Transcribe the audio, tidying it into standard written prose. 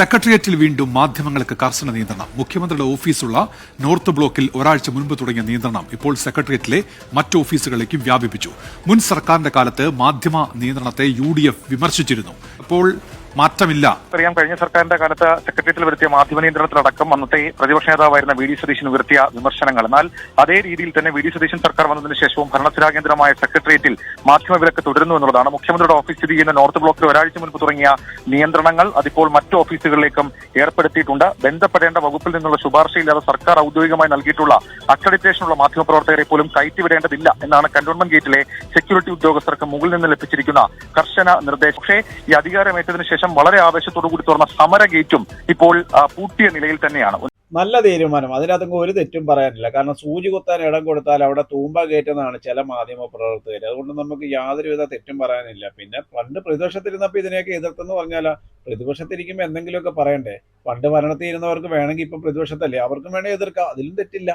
സെക്രട്ടേറിയറ്റിൽ വീണ്ടും മാധ്യമങ്ങൾക്ക് കർശന നിയന്ത്രണം. മുഖ്യമന്ത്രിയുടെ ഓഫീസുള്ള നോർത്ത് ബ്ലോക്കിൽ ഒരാഴ്ച മുൻപ് തുടങ്ങിയ നിയന്ത്രണം ഇപ്പോൾ സെക്രട്ടേറിയറ്റിലെ മറ്റ് ഓഫീസുകളിലേക്കും വ്യാപിപ്പിച്ചു. മുൻ സർക്കാരിന്റെ കാലത്ത് മാധ്യമ നിയന്ത്രണത്തെ UDF വിമർശിച്ചിരുന്നു. അപ്പോൾ മാറ്റമില്ല. അറിയാം, കഴിഞ്ഞ സർക്കാരിന്റെ കാലത്ത് സെക്രട്ടേറിയറ്റിൽ വരുത്തിയ മാധ്യമ നിയന്ത്രണത്തിലടക്കം അന്നത്തെ പ്രതിപക്ഷ നേതാവായിരുന്ന വി ഡി സതീശൻ ഉയർത്തിയ വിമർശനങ്ങൾ. എന്നാൽ അതേ രീതിയിൽ തന്നെ വി ഡി സതീശൻ സർക്കാർ വന്നതിന് ശേഷവും ഭരണസ്ഥിരാകേന്ദ്രമായ സെക്രട്ടേറിയറ്റിൽ മാധ്യമ വിലക്ക് തുടരുന്നു എന്നുള്ളതാണ്. മുഖ്യമന്ത്രിയുടെ ഓഫീസ് സ്ഥിതി ചെയ്യുന്ന നോർത്ത് ബ്ലോക്കിൽ ഒരാഴ്ച മുൻപ് തുടങ്ങിയ നിയന്ത്രണങ്ങൾ അതിപ്പോൾ മറ്റു ഓഫീസുകളിലേക്കും ഏർപ്പെടുത്തിയിട്ടുണ്ട്. ബന്ധപ്പെടേണ്ട വകുപ്പിൽ നിന്നുള്ള ശുപാർശയില്ലാതെ സർക്കാർ ഔദ്യോഗികമായി നൽകിയിട്ടുള്ള അക്രഡിറ്റേഷനുള്ള മാധ്യമപ്രവർത്തകരെ പോലും കയറ്റിവിടേണ്ടതില്ല എന്നാണ് കന്റോൺമെന്റ് ഗേറ്റിലെ സെക്യൂരിറ്റി ഉദ്യോഗസ്ഥർക്ക് മുകളിൽ നിന്ന് ലഭിച്ചിരിക്കുന്ന കർശന നിർദ്ദേശം. പക്ഷേ ഈ അധികാരമേറ്റതിനു ശേഷം വളരെ ആവേശത്തോടുകൂടി തുറന്ന സമര ഗേറ്റും ഇപ്പോൾ പൂട്ടിയ നിലയിൽ തന്നെയാണ്. നല്ല തീരുമാനം, അതിനകത്ത് ഒരു തെറ്റും പറയാനില്ല. കാരണം സൂചി കുത്താൻ ഇടം കൊടുത്താൽ അവിടെ തൂമ്പ കയറ്റുന്നതാണ് ചില മാധ്യമ പ്രവർത്തകർ. അതുകൊണ്ട് നമുക്ക് യാതൊരുവിധ തെറ്റും പറയാനില്ല. പിന്നെ പണ്ട് പ്രതിപക്ഷത്തിരുന്നപ്പോൾ ഇതിനെയൊക്കെ എതിർത്തെന്ന് പറഞ്ഞാൽ പ്രതിപക്ഷത്തിരിക്കുമ്പോൾ എന്തെങ്കിലുമൊക്കെ പറയണ്ടേ. പണ്ട് ഭരണത്തിരുന്നവർക്ക് വേണമെങ്കിൽ ഇപ്പം പ്രതിപക്ഷത്തല്ലേ, അവർക്കും വേണമെങ്കിൽ എതിർക്കാം, അതിലും തെറ്റില്ല.